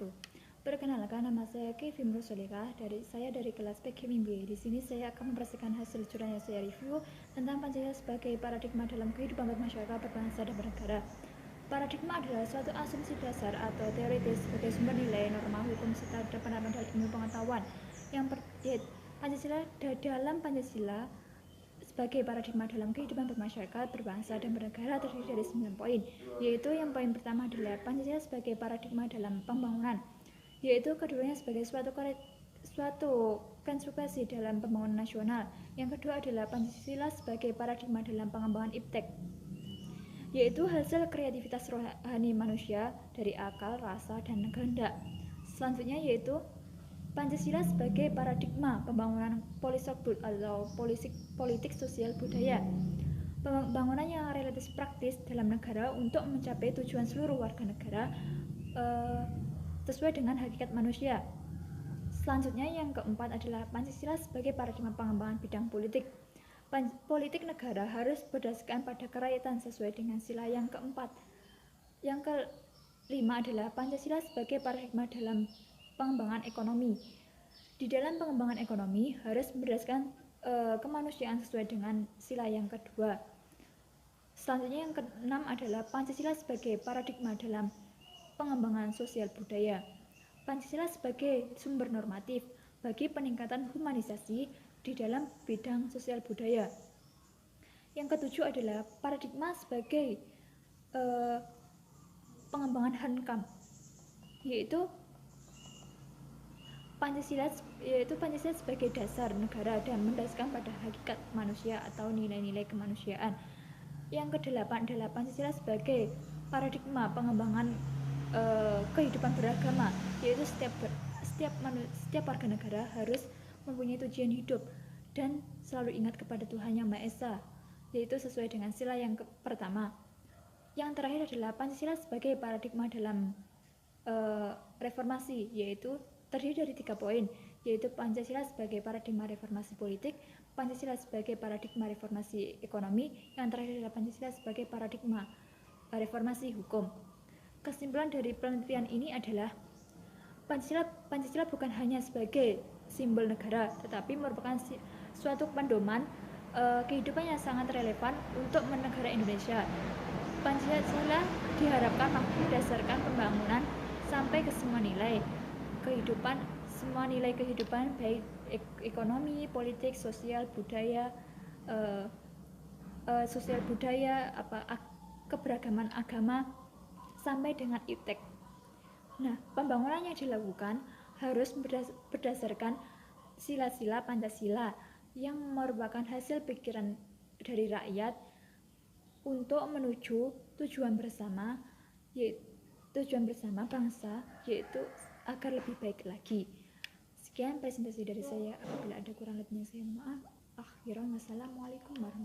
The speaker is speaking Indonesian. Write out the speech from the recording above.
wabarakatuh. Perkenalkan, nama saya Kevin Rosolika. Saya dari kelas PKM B. Di sini saya akan mempresentasikan hasil curah yang saya review tentang Pancasila sebagai paradigma dalam kehidupan bermasyarakat, berbangsa, dan bernegara. Paradigma adalah suatu asumsi dasar atau teoritis sebagai sumber nilai, norma, hukum, serta pendapat dan ilmu pengetahuan yang dalam Pancasila sebagai paradigma dalam kehidupan bermasyarakat, berbangsa, dan bernegara terdiri dari 9 poin, yaitu yang poin pertama adalah Pancasila sebagai paradigma dalam pembangunan, yaitu keduanya sebagai suatu konstruksi dalam pembangunan nasional. Yang kedua adalah Pancasila sebagai paradigma dalam pengembangan iptek, yaitu hasil kreativitas rohani manusia dari akal, rasa, dan kehendak. Selanjutnya yaitu Pancasila sebagai paradigma pembangunan politik sosial budaya, pembangunan yang relatif praktis dalam negara untuk mencapai tujuan seluruh warga negara sesuai dengan hakikat manusia. Selanjutnya yang keempat adalah Pancasila sebagai paradigma pengembangan bidang politik. Politik negara harus berdasarkan pada kerakyatan sesuai dengan sila yang keempat. Yang kelima adalah Pancasila sebagai paradigma dalam pengembangan ekonomi. Di dalam pengembangan ekonomi harus berdasarkan kemanusiaan sesuai dengan sila yang kedua. Selanjutnya yang keenam adalah Pancasila sebagai paradigma dalam pengembangan sosial budaya. Pancasila sebagai sumber normatif bagi peningkatan humanisasi di dalam bidang sosial budaya. Yang ketujuh adalah paradigma sebagai pengembangan HANKAM, yaitu Pancasila sebagai dasar negara dan mendasarkan pada hakikat manusia atau nilai-nilai kemanusiaan. Yang kedelapan adalah Pancasila sebagai paradigma pengembangan kehidupan beragama, yaitu setiap warga negara harus mempunyai tujuan hidup dan selalu ingat kepada Tuhan Yang Maha Esa, yaitu sesuai dengan sila yang pertama. Yang terakhir adalah Pancasila sebagai paradigma dalam reformasi, yaitu terdiri dari 3 poin, yaitu Pancasila sebagai paradigma reformasi politik, Pancasila sebagai paradigma reformasi ekonomi, yang terakhir adalah Pancasila sebagai paradigma reformasi hukum. Kesimpulan dari penelitian ini adalah Pancasila bukan hanya sebagai simbol negara, tetapi merupakan suatu pedoman kehidupan yang sangat relevan untuk negara Indonesia. Pancasila diharapkan mampu berdasarkan pembangunan sampai ke semua nilai kehidupan baik ekonomi, politik, sosial budaya, keberagaman agama sampai dengan iptek. Nah, pembangunan yang dilakukan harus berdasarkan sila-sila Pancasila yang merupakan hasil pikiran dari rakyat untuk menuju tujuan bersama bangsa, yaitu agar lebih baik lagi. Sekian presentasi dari saya. Apabila ada kurang lebihnya saya mohon maaf. Wassalamualaikum warahmatullahi wabarakatuh.